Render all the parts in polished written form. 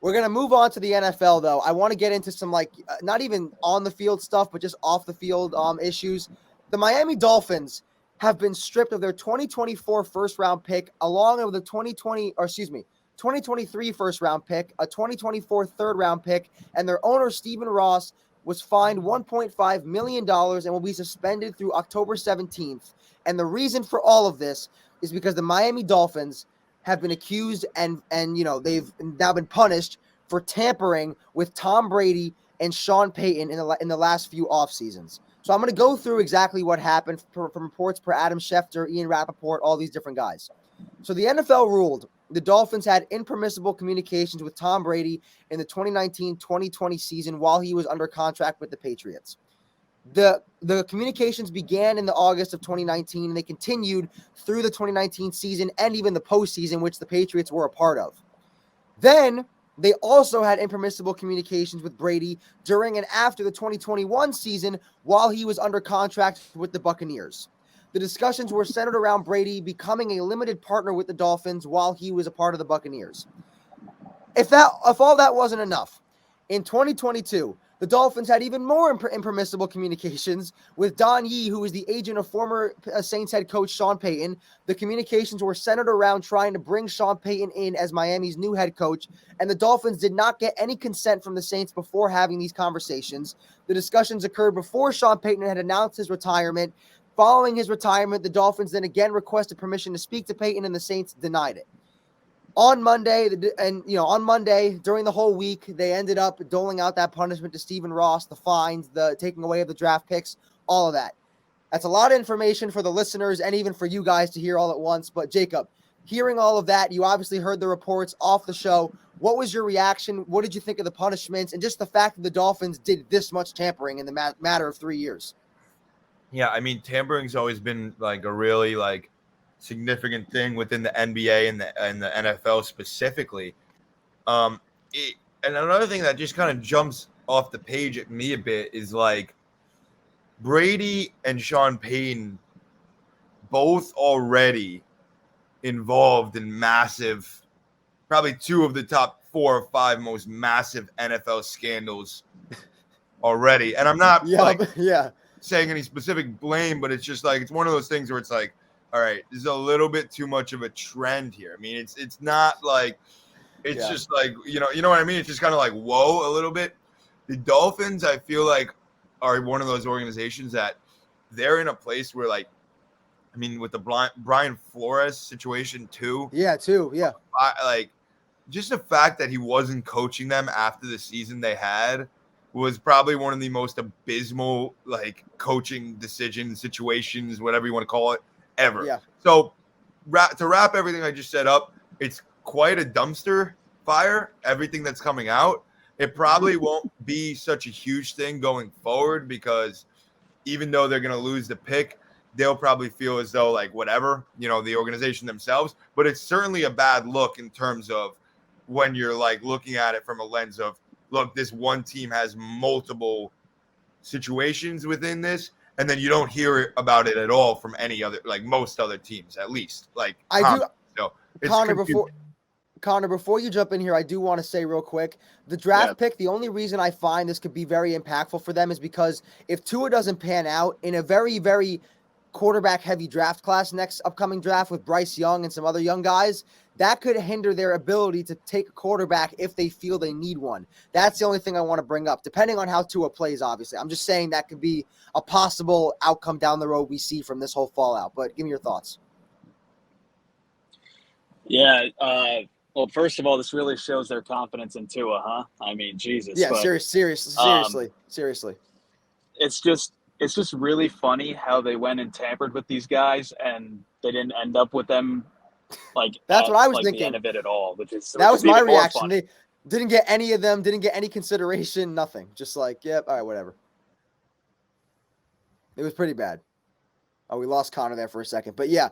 We're going to move on to the NFL, though. I want to get into some, not even on-the-field stuff, but just off-the-field issues. The Miami Dolphins have been stripped of their 2024 first-round pick, along with the 2023 first-round pick, a 2024 third-round pick, and their owner, Stephen Ross, was fined $1.5 million and will be suspended through October 17th. And the reason for all of this is because the Miami Dolphins have been accused and they've now been punished for tampering with Tom Brady and Sean Payton in the last few off seasons. So I'm going to go through exactly what happened from reports per Adam Schefter, Ian Rappaport, all these different guys. So the NFL ruled the Dolphins had impermissible communications with Tom Brady in the 2019-2020 season while he was under contract with the Patriots. The communications began in the August of 2019, and they continued through the 2019 season and even the postseason, which the Patriots were a part of. Then they also had impermissible communications with Brady during and after the 2021 season while he was under contract with the Buccaneers. The discussions were centered around Brady becoming a limited partner with the Dolphins while he was a part of the Buccaneers. If all that wasn't enough, in 2022, the Dolphins had even more impermissible communications with Don Yee, who was the agent of former Saints head coach Sean Payton. The communications were centered around trying to bring Sean Payton in as Miami's new head coach, and the Dolphins did not get any consent from the Saints before having these conversations. The discussions occurred before Sean Payton had announced his retirement. Following his retirement, the Dolphins then again requested permission to speak to Payton, and the Saints denied it. On Monday, during the whole week, they ended up doling out that punishment to Stephen Ross, the fines, the taking away of the draft picks, all of that. That's a lot of information for the listeners and even for you guys to hear all at once. But Jacob, hearing all of that, you obviously heard the reports off the show. What was your reaction? What did you think of the punishments and just the fact that the Dolphins did this much tampering in the matter of 3 years? Yeah, I mean, tampering's always been like a really significant thing within the NBA and the NFL specifically. And another thing that just kind of jumps off the page at me a bit is Brady and Sean Payton both already involved in massive, probably two of the top 4 or 5 most massive NFL scandals already. And I'm not saying any specific blame, but it's just it's one of those things where it's all right, there's a little bit too much of a trend here. I mean, it's not just you know what I mean? It's just kind of whoa, a little bit. The Dolphins, I feel are one of those organizations that they're in a place where with the Brian Flores situation too. Yeah, too. Yeah. Just the fact that he wasn't coaching them after the season they had was probably one of the most abysmal coaching decision situations, whatever you want to call it, ever. Yeah. So to wrap everything I just set up, it's quite a dumpster fire, everything that's coming out. It probably won't be such a huge thing going forward because even though they're going to lose the pick, they'll probably feel as though whatever, the organization themselves. But it's certainly a bad look in terms of when you're looking at it from a lens of, look, this one team has multiple situations within this, and then you don't hear about it at all from any other, most other teams, at least. I do. So Conor, before you jump in here, I do want to say real quick, the draft pick, the only reason I find this could be very impactful for them is because if Tua doesn't pan out in a very, very quarterback-heavy draft class next upcoming draft with Bryce Young and some other young guys, that could hinder their ability to take a quarterback if they feel they need one. That's the only thing I want to bring up, depending on how Tua plays, obviously. I'm just saying that could be a possible outcome down the road we see from this whole fallout. But give me your thoughts. Yeah, well, first of all, this really shows their confidence in Tua, huh? I mean, Jesus. Yeah, but, seriously. It's just really funny how they went and tampered with these guys, and they didn't end up with them that's what I was thinking. The end of it at all, which that was my reaction. Funny. They didn't get any of them, didn't get any consideration, nothing. Just yep, all right, whatever. It was pretty bad. Oh, we lost Conor there for a second, but yeah.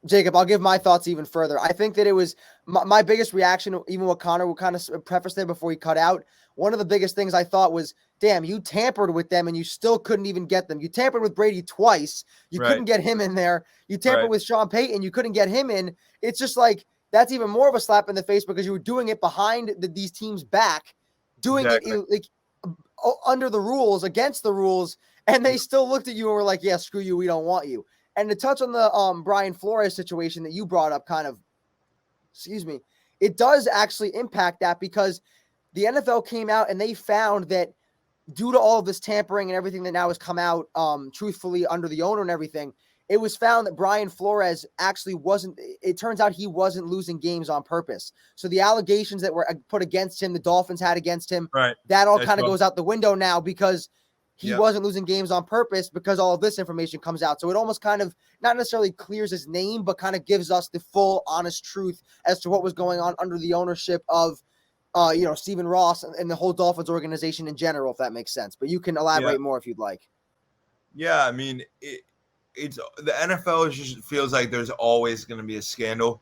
Jacob, I'll give my thoughts even further. I think that it was my biggest reaction, even what Conor would kind of preface there before he cut out. One of the biggest things I thought was, damn, you tampered with them and you still couldn't even get them. You tampered with Brady twice. You couldn't get him in there. You tampered with Sean Payton. You couldn't get him in. It's just that's even more of a slap in the face because you were doing it behind these teams' back, doing Exactly. it like under the rules, against the rules, and they still looked at you and were like, yeah, screw you, we don't want you. And to touch on the Brian Flores situation that you brought up it does actually impact that because the NFL came out and they found that due to all of this tampering and everything that now has come out, truthfully under the owner and everything, it was found that Brian Flores actually it turns out he wasn't losing games on purpose. So the allegations that were put against him, the Dolphins had against him, Right. that all kind of goes out the window now because he wasn't losing games on purpose because all of this information comes out. So it almost kind of not necessarily clears his name, but kind of gives us the full honest truth as to what was going on under the ownership of Stephen Ross and the whole Dolphins organization in general, if that makes sense. But you can elaborate more if you'd like. Yeah, I mean, it's the NFL just feels like there's always going to be a scandal.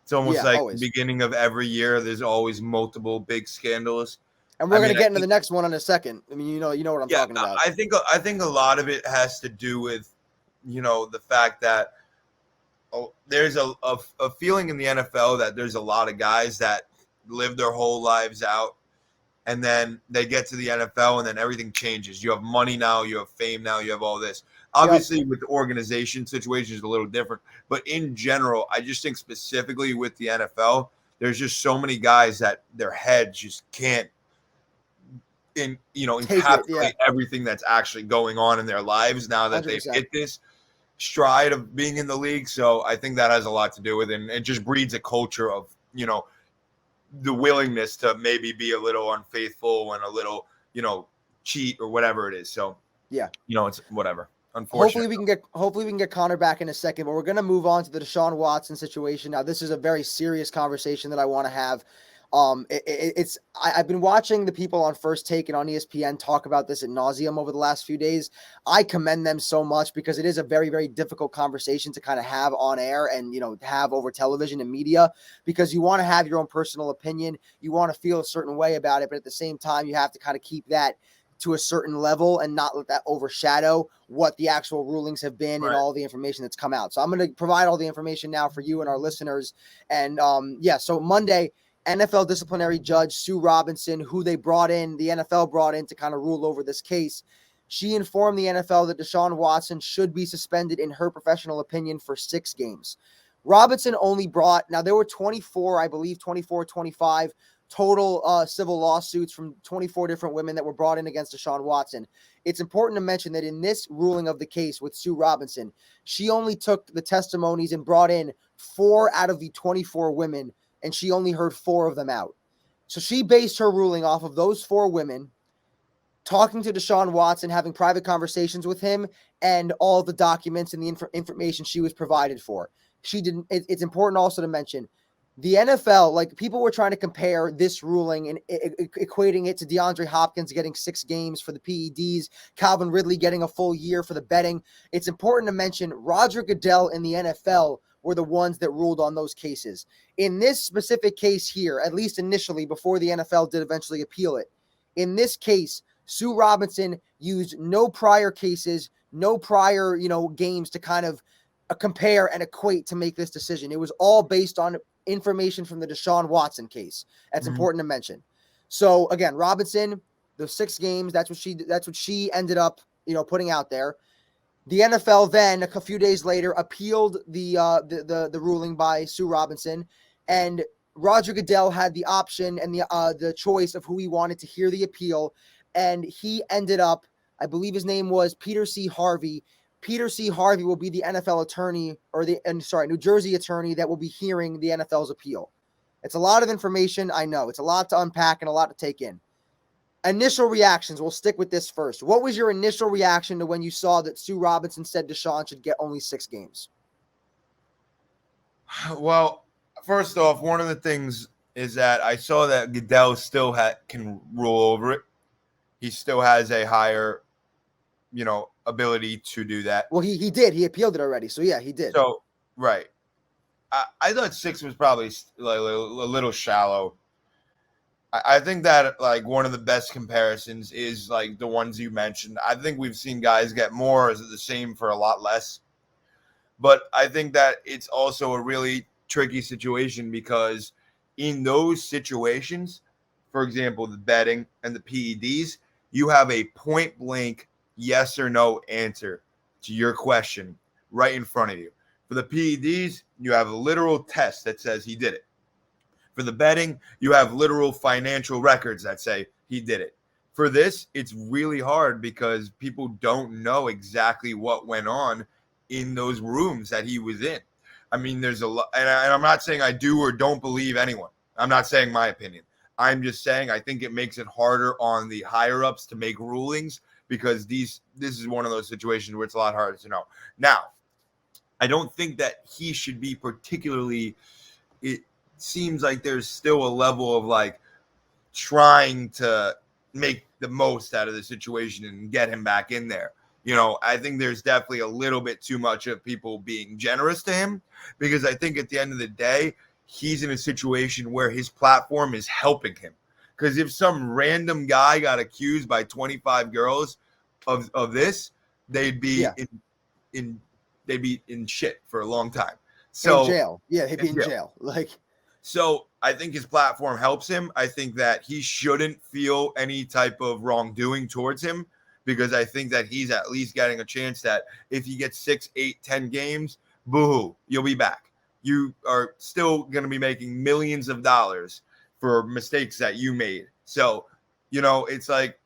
It's almost like the beginning of every year. There's always multiple big scandals. And we're going to get into the next one in a second. I mean, you know what I'm talking about. I think a lot of it has to do with, the fact that there's a feeling in the NFL that there's a lot of guys that live their whole lives out, and then they get to the NFL, and then everything changes. You have money now, you have fame now, you have all this. Obviously, with the organization situation is a little different, but in general, I just think specifically with the NFL, there's just so many guys that their heads just can't encapsulate everything that's actually going on in their lives now that 100%. They've hit this stride of being in the league. So I think that has a lot to do with it. And it just breeds a culture of, the willingness to maybe be a little unfaithful and a little, cheat or whatever it is. So, it's whatever. Unfortunately. Hopefully we can get Conor back in a second, but we're going to move on to the Deshaun Watson situation. Now, this is a very serious conversation that I want to have. I've been watching the people on First Take and on ESPN talk about this ad nauseum over the last few days. I commend them so much because it is a very, very difficult conversation to kind of have on air and, have over television and media, because you want to have your own personal opinion. You want to feel a certain way about it, but at the same time, you have to kind of keep that to a certain level and not let that overshadow what the actual rulings have been and all the information that's come out. So I'm going to provide all the information now for you and our listeners. And so Monday, NFL disciplinary judge Sue Robinson, who the NFL brought in to kind of rule over this case, she informed the NFL that Deshaun Watson should be suspended, in her professional opinion, for 6 games. Robinson only there were 24 or 25 total civil lawsuits from 24 different women that were brought in against Deshaun Watson. It's important to mention that in this ruling of the case with Sue Robinson, she only took the testimonies and brought in 4 out of the 24 women, and she only heard 4 of them out. So she based her ruling off of those 4 women talking to Deshaun Watson, having private conversations with him, and all the documents and the information she was provided for. It's important also to mention the NFL, like, people were trying to compare this ruling and equating it to DeAndre Hopkins getting 6 games for the PEDs, Calvin Ridley getting a full year for the betting. It's important to mention Roger Goodell and the NFL were the ones that ruled on those cases. In this specific case here, at least initially, before the NFL did eventually appeal it, in this case, Sue Robinson used no prior cases, no prior, games to kind of compare and equate to make this decision. It was all based on information from the Deshaun Watson case. That's important to mention. So again, Robinson, the 6 games, that's what she ended up, putting out there. The NFL then, a few days later, appealed the ruling by Sue Robinson, and Roger Goodell had the option and the choice of who he wanted to hear the appeal, and he ended up, I believe his name was Peter C. Harvey. Peter C. Harvey will be the NFL attorney, New Jersey attorney that will be hearing the NFL's appeal. It's a lot of information, I know. It's a lot to unpack and a lot to take in. Initial reactions, we'll stick with this first. What was your initial reaction to when you saw that Sue Robinson said Deshaun should get only 6 games? Well, first off, one of the things is that I saw that Goodell still can rule over it. He still has a higher, ability to do that. Well, he did. He appealed it already. So, yeah, he did. So, right. I thought 6 was probably like a little shallow. I think that, like, one of the best comparisons is, like, the ones you mentioned. I think we've seen guys get more as the same for a lot less. But I think that it's also a really tricky situation because in those situations, for example, the betting and the PEDs, you have a point blank yes or no answer to your question right in front of you. For the PEDs, you have a literal test that says he did it. For the betting, you have literal financial records that say he did it. For this, it's really hard because people don't know exactly what went on in those rooms that he was in. I mean, there's a lot, and I'm not saying I do or don't believe anyone. I'm not saying my opinion. I'm just saying I think it makes it harder on the higher ups to make rulings because this is one of those situations where it's a lot harder to know. Now, I don't think that he should be particularly. It seems like there's still a level of like trying to make the most out of the situation and get him back in there. You know, I think there's definitely a little bit too much of people being generous to him because I think at the end of the day, he's in a situation where his platform is helping him. Because if some random guy got accused by 25 girls of this, they'd be they'd be in shit for a long time. So in jail. Yeah, he'd be in jail. So I think his platform helps him. I think that he shouldn't feel any type of wrongdoing towards him because I think that he's at least getting a chance that if he gets 6, 8, 10 games, boo-hoo, you'll be back. You are still going to be making millions of dollars for mistakes that you made. So, you know, it's like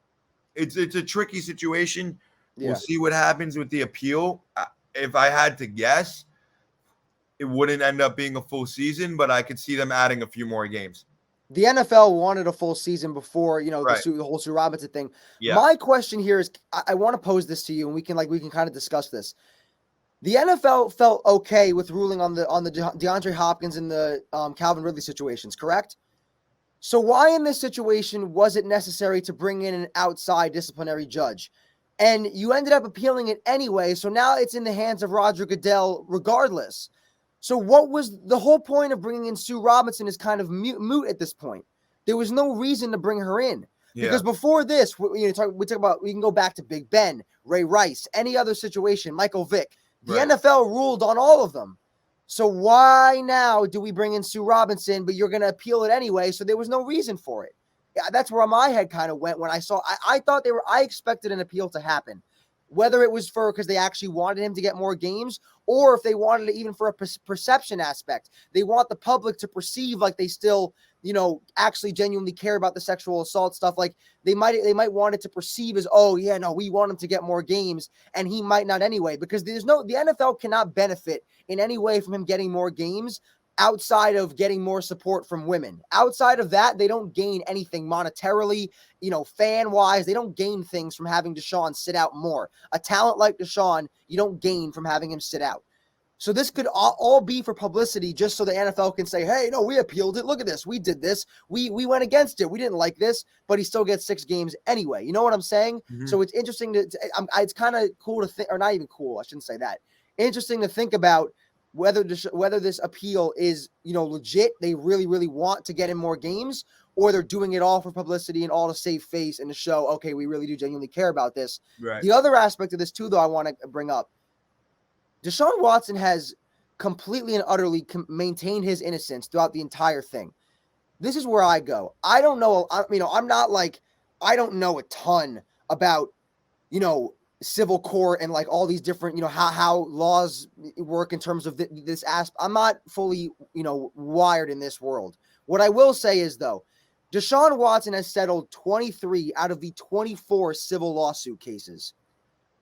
it's a tricky situation. Yeah. We'll see what happens with the appeal. If I had to guess, it wouldn't end up being a full season, but I could see them adding a few more games. The NFL wanted a full season before, the whole Sue Robinson thing. Yeah. My question here is, I want to pose this to you, and we can kind of discuss this. The NFL felt okay with ruling on the DeAndre Hopkins and the Calvin Ridley situations, correct? So why in this situation was it necessary to bring in an outside disciplinary judge? And you ended up appealing it anyway, so now it's in the hands of Roger Goodell regardless. So what was the whole point of bringing in Sue Robinson is kind of moot at this point. There was no reason to bring her in. Because before this, we talk about, we can go back to Big Ben, Ray Rice, any other situation, Michael Vick. The NFL ruled on all of them. So why now do we bring in Sue Robinson, but you're going to appeal it anyway? So there was no reason for it. Yeah, that's where my head kind of went when I saw, I expected an appeal to happen. Whether it was because they actually wanted him to get more games or if they wanted it even for a perception aspect. They want the public to perceive like they still, actually genuinely care about the sexual assault stuff. Like they might want it to perceive as, oh yeah, no, we want him to get more games and he might not anyway, because the NFL cannot benefit in any way from him getting more games outside of getting more support from women. Outside of that, they don't gain anything monetarily, fan-wise. They don't gain things from having Deshaun sit out more. A talent like Deshaun, you don't gain from having him sit out. So this could all be for publicity just so the NFL can say, hey, no, we appealed it. Look at this. We did this. We went against it. We didn't like this, but he still gets 6 games anyway. You know what I'm saying? Mm-hmm. So it's interesting it's kind of cool to think, or not even cool, I shouldn't say that. Interesting to think about whether this appeal is, legit, they really, really want to get in more games, or they're doing it all for publicity and all to save face and to show, okay, we really do genuinely care about this. Right. The other aspect of this too, though, I want to bring up, Deshaun Watson has completely and utterly maintained his innocence throughout the entire thing. This is where I go. I don't know. I'm not like, I don't know a ton about, civil court and like all these different, how laws work in terms of this aspect. I'm not fully, wired in this world. What I will say is, though, Deshaun Watson has settled 23 out of the 24 civil lawsuit cases.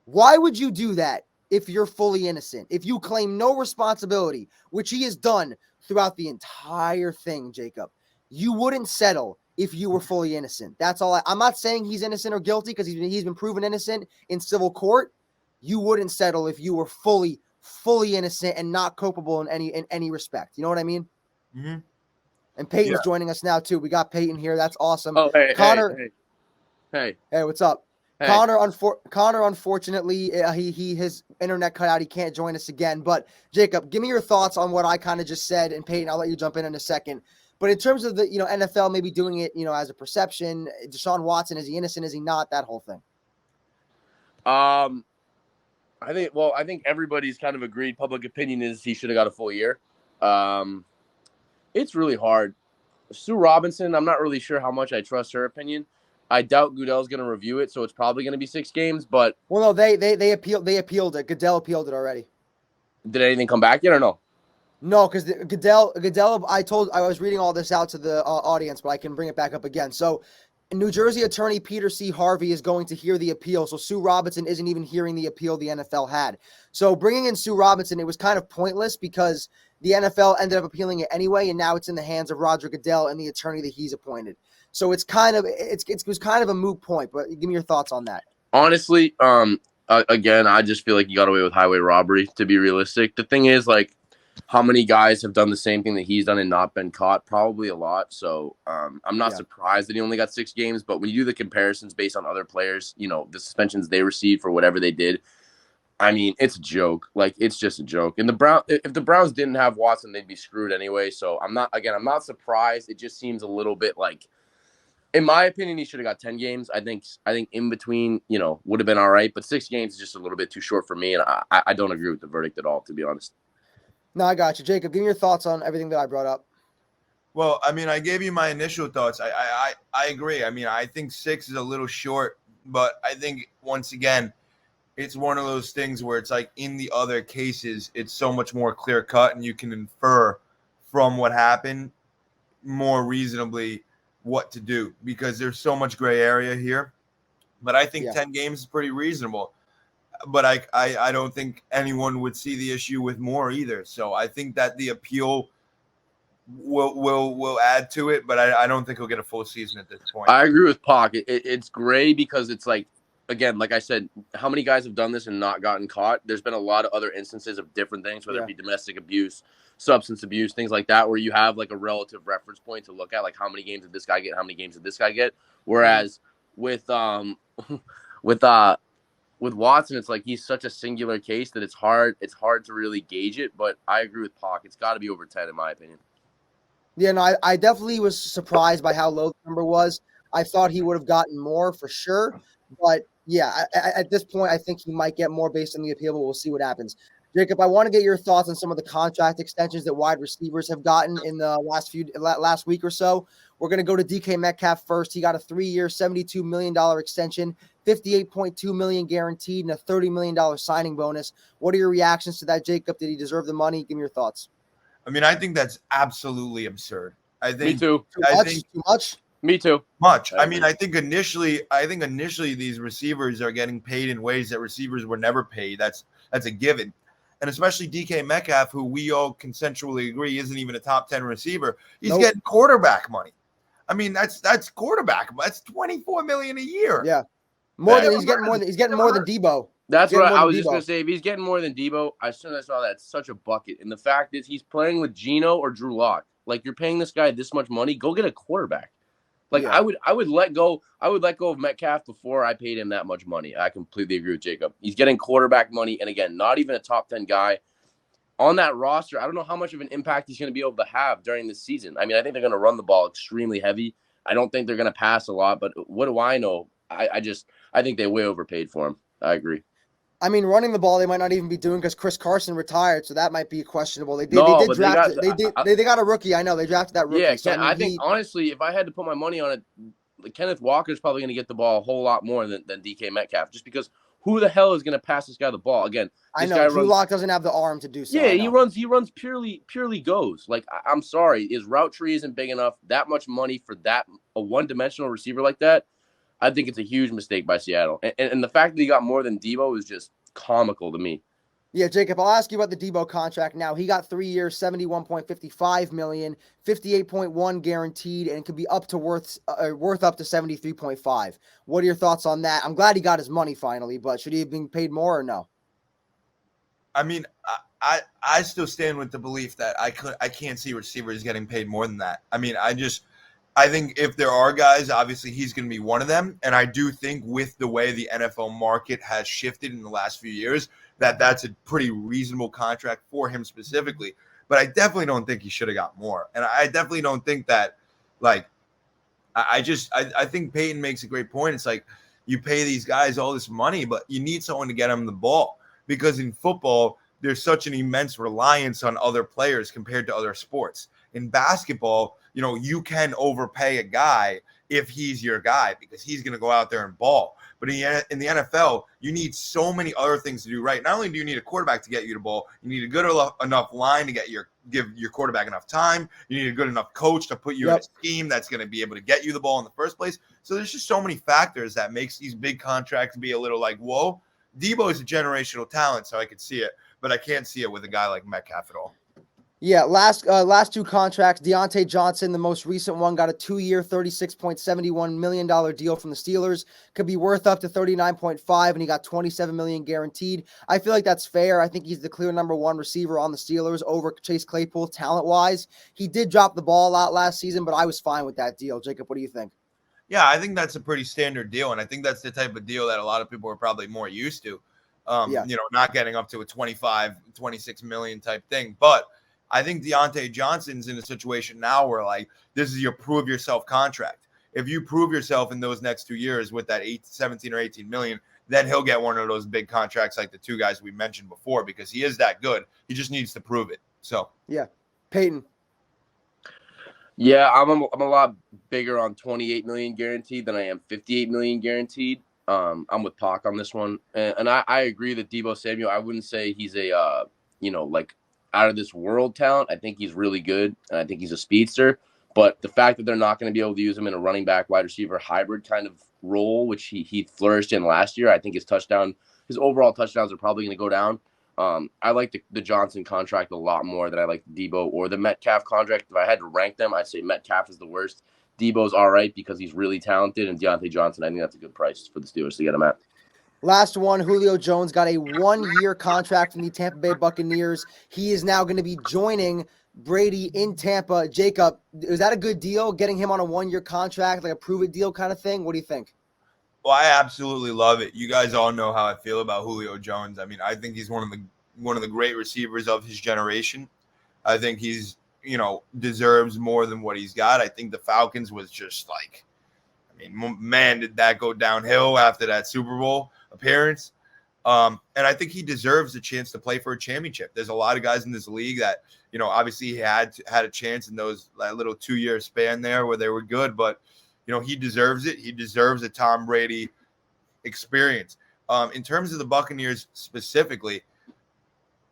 Why would you do that if you're fully innocent? If you claim no responsibility, which he has done throughout the entire thing, Jacob, you wouldn't settle if you were fully innocent. That's all. I'm not saying he's innocent or guilty because he's been proven innocent in civil court. You wouldn't settle if you were fully innocent and not culpable in any respect. You know what I mean? Mm-hmm. And Peyton's joining us now too. We got Peyton here. That's awesome. Oh, hey, Conor. Hey, what's up? Hey. Conor, unfortunately, his internet cut out. He can't join us again. But Jacob, give me your thoughts on what I kind of just said, and Peyton, I'll let you jump in a second. But in terms of the, NFL maybe doing it, as a perception, Deshaun Watson, is he innocent? Is he not? That whole thing. I think everybody's kind of agreed. Public opinion is he should have got a full year. It's really hard. Sue Robinson, I'm not really sure how much I trust her opinion. I doubt Goodell's going to review it, so it's probably going to be 6 games. But Well, no, they appealed it. Goodell appealed it already. did anything come back yet or no? No, because Goodell. I was reading all this out to the audience, but I can bring it back up again. So, New Jersey attorney Peter C. Harvey is going to hear the appeal. So Sue Robinson isn't even hearing the appeal the NFL had. So bringing in Sue Robinson, it was kind of pointless because the NFL ended up appealing it anyway, and now it's in the hands of Roger Goodell and the attorney that he's appointed. So it was kind of a moot point. But give me your thoughts on that. Honestly, again, I just feel like you got away with highway robbery. To be realistic, the thing is, like, how many guys have done the same thing that he's done and not been caught? Probably a lot. So I'm not surprised that he only got 6 games. But when you do the comparisons based on other players, you know, the suspensions they received for whatever they did, I mean, it's a joke. Like, it's just a joke. And if the Browns didn't have Watson, they'd be screwed anyway. So I'm not surprised. It just seems a little bit like, in my opinion, he should have got 10 games. I think in between, you know, would have been all right. But 6 games is just a little bit too short for me. And I don't agree with the verdict at all, to be honest. No, I got you. Jacob, give me your thoughts on everything that I brought up. Well, I mean, I gave you my initial thoughts. I agree. I mean, I think 6 is a little short, but I think, once again, it's one of those things where it's like in the other cases, it's so much more clear cut and you can infer from what happened more reasonably what to do because there's so much gray area here. But I think 10 games is pretty reasonable. But I don't think anyone would see the issue with more either. So I think that the appeal will add to it, but I don't think he'll get a full season at this point. I agree with Pac. It's gray because it's like, again, like I said, how many guys have done this and not gotten caught? There's been a lot of other instances of different things, whether it be domestic abuse, substance abuse, things like that, where you have like a relative reference point to look at, like how many games did this guy get, how many games did this guy get. Whereas with Watson, it's like he's such a singular case that it's hard to really gauge it. But I agree with Pac. It's got to be over 10 in my opinion. Yeah, no, I definitely was surprised by how low the number was. I thought he would have gotten more for sure. But yeah, at this point, I think he might get more based on the appeal, but we'll see what happens. Jacob, I want to get your thoughts on some of the contract extensions that wide receivers have gotten in the last week or so. We're going to go to DK Metcalf first. He got a 3-year, $72 million extension, $58.2 million guaranteed, and a $30 million signing bonus. What are your reactions to that, Jacob? Did he deserve the money? Give me your thoughts. I mean, I think that's absolutely absurd. I think Me too. Too much? Me too. Much. I mean, I think initially these receivers are getting paid in ways that receivers were never paid. That's a given. And especially DK Metcalf, who we all consensually agree isn't even a top 10 receiver. He's getting quarterback money. I mean, that's quarterback. That's $24 million a year. Yeah. He's getting more than Debo. That's what I was just going to say. If he's getting more than Debo, as soon as I saw that, it's such a bucket. And the fact is he's playing with Geno or Drew Lock. Like, you're paying this guy this much money, go get a quarterback. Like, I would let go of Metcalf before I paid him that much money. I completely agree with Jacob. He's getting quarterback money, and again, not even a top 10 guy on that roster. I don't know how much of an impact he's going to be able to have during this season. I mean, I think they're going to run the ball extremely heavy. I don't think they're going to pass a lot, but what do I know? I think they way overpaid for him. I agree. I mean, running the ball, they might not even be doing because Chris Carson retired, so that might be questionable. They got a rookie. I know they drafted that rookie. Yeah, so, I think honestly, if I had to put my money on it, Kenneth Walker's probably going to get the ball a whole lot more than DK Metcalf, just because who the hell is going to pass this guy the ball again? I know Drew Lock doesn't have the arm to do so. Yeah, he runs purely goes. Like, I'm sorry, his route tree isn't big enough. That much money for a one-dimensional receiver like that, I think it's a huge mistake by Seattle. And the fact that he got more than Debo is just comical to me. Yeah, Jacob, I'll ask you about the Debo contract now. He got 3 years, $71.55 million, $58.1 guaranteed, and it could be up to worth up to $73.5. What are your thoughts on that? I'm glad he got his money finally, but should he have been paid more or no? I mean, I still stand with the belief that I can't see receivers getting paid more than that. I mean, I think if there are guys, obviously he's going to be one of them. And I do think with the way the NFL market has shifted in the last few years, that's a pretty reasonable contract for him specifically. But I definitely don't think he should have got more. And I definitely don't think that, like, I think Peyton makes a great point. It's like you pay these guys all this money, but you need someone to get them the ball. Because in football, there's such an immense reliance on other players compared to other sports. in basketball, you can overpay a guy if he's your guy because he's going to go out there and ball. But in the NFL, you need so many other things to do right. Not only do you need a quarterback to get you the ball, you need a good enough line to give your quarterback enough time. You need a good enough coach to put you in a scheme that's going to be able to get you the ball in the first place. So there's just so many factors that makes these big contracts be a little like, whoa. Debo is a generational talent, so I could see it, but I can't see it with a guy like Metcalf at all. Yeah, last two contracts, DeAndre Johnson, the most recent one, got a 2-year, $36.71 million deal from the Steelers. Could be worth up to $39.5, and he got $27 million guaranteed. I feel like that's fair. I think he's the clear number one receiver on the Steelers over Chase Claypool talent-wise. He did drop the ball a lot last season, but I was fine with that deal. Jacob, what do you think? Yeah, I think that's a pretty standard deal, and I think that's the type of deal that a lot of people are probably more used to. Not getting up to a 25, 26 million type thing, but I think DeAndre Johnson's in a situation now where, like, this is your prove yourself contract. If you prove yourself in those next 2 years with that 17 or 18 million, then he'll get one of those big contracts like the two guys we mentioned before because he is that good. He just needs to prove it. So, yeah. Peyton. Yeah, I'm a lot bigger on 28 million guaranteed than I am 58 million guaranteed. I'm with Pac on this one. And I agree that Deebo Samuel, I wouldn't say he's a, like, out of this world talent. I think he's really good, and I think he's a speedster. But the fact that they're not going to be able to use him in a running back, wide receiver hybrid kind of role, which he flourished in last year, I think his overall touchdowns are probably going to go down. I like the Johnson contract a lot more than I like the Debo or the Metcalf contract. If I had to rank them, I'd say Metcalf is the worst. Debo's all right because he's really talented, and DeAndre Johnson, I think that's a good price for the Steelers to get him at. Last one, Julio Jones got a 1-year contract from the Tampa Bay Buccaneers. He is now going to be joining Brady in Tampa. Jacob, is that a good deal, getting him on a 1-year contract, like a prove-it deal kind of thing? What do you think? Well, I absolutely love it. You guys all know how I feel about Julio Jones. I mean, I think he's one of the great receivers of his generation. I think he's, deserves more than what he's got. I think the Falcons was just like, man, did that go downhill after that Super Bowl appearance. And I think he deserves a chance to play for a championship. There's a lot of guys in this league that, obviously he had a chance in that little 2-year span there where they were good, but, he deserves it. He deserves a Tom Brady experience. In terms of the Buccaneers specifically,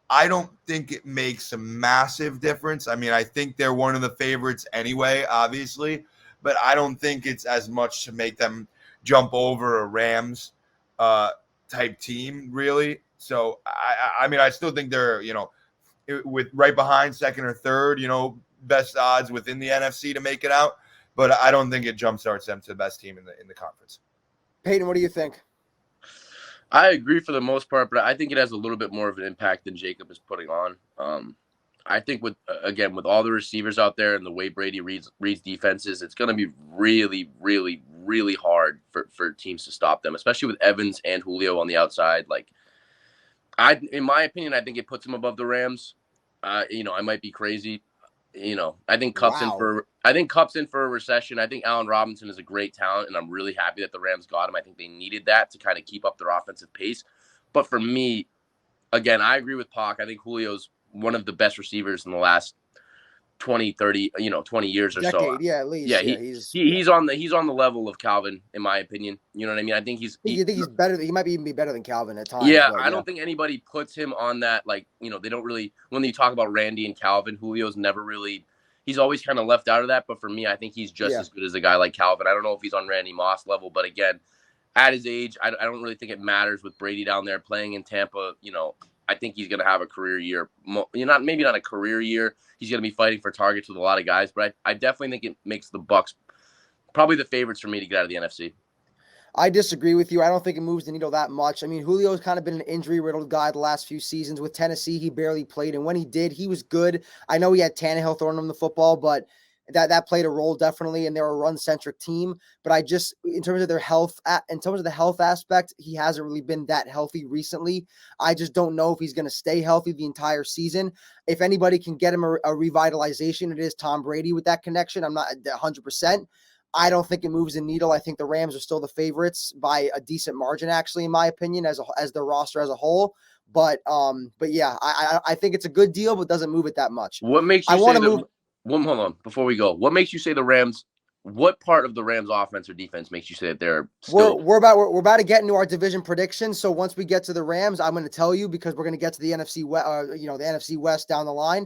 I don't think it makes a massive difference. I mean, I think they're one of the favorites anyway, obviously, but I don't think it's as much to make them jump over a Rams type team, really. So, I still think they're, with right behind second or third, best odds within the NFC to make it out. But I don't think it jumpstarts them to the best team in the conference. Peyton, what do you think? I agree for the most part, but I think it has a little bit more of an impact than Jacob is putting on. I think with all the receivers out there and the way Brady reads defenses, it's going to be really, really, really hard for teams to stop them, especially with Evans and Julio on the outside. Like, in my opinion, I think it puts them above the Rams. I might be crazy. I think Kupp's in for a recession. I think Allen Robinson is a great talent, and I'm really happy that the Rams got him. I think they needed that to kind of keep up their offensive pace. But for me, again, I agree with Pac. I think Julio's one of the best receivers in the last 20, 30, 20 years or so. Yeah, at least. Yeah, he's on the level of Calvin, in my opinion. You know what I mean? I think you think he's better. He might even be better than Calvin at times. Yeah, I don't think anybody puts him on that. Like, they don't really, when you talk about Randy and Calvin, Julio's never really, he's always kind of left out of that. But for me, I think he's just as good as a guy like Calvin. I don't know if he's on Randy Moss level, but again, at his age, I don't really think it matters with Brady down there playing in Tampa. I think he's going to have a career year. Maybe not a career year. He's going to be fighting for targets with a lot of guys, but I definitely think it makes the Bucs probably the favorites for me to get out of the NFC. I disagree with you. I don't think it moves the needle that much. I mean, Julio's kind of been an injury-riddled guy the last few seasons. With Tennessee, he barely played, and when he did, he was good. I know he had Tannehill throwing him the football, but that played a role definitely, and they're a run-centric team. But in terms of their health, in terms of the health aspect, he hasn't really been that healthy recently. I just don't know if he's going to stay healthy the entire season. If anybody can get him a revitalization, it is Tom Brady with that connection. I'm not 100%. I don't think it moves the needle. I think the Rams are still the favorites by a decent margin, actually, in my opinion, as the roster as a whole. But yeah, I think it's a good deal, but doesn't move it that much. What makes you hold on. Before we go, what makes you say the Rams? What part of the Rams offense or defense makes you say that they're still? We're about to get into our division predictions. So once we get to the Rams, I'm going to tell you because we're going to get to the NFC West, the NFC West down the line.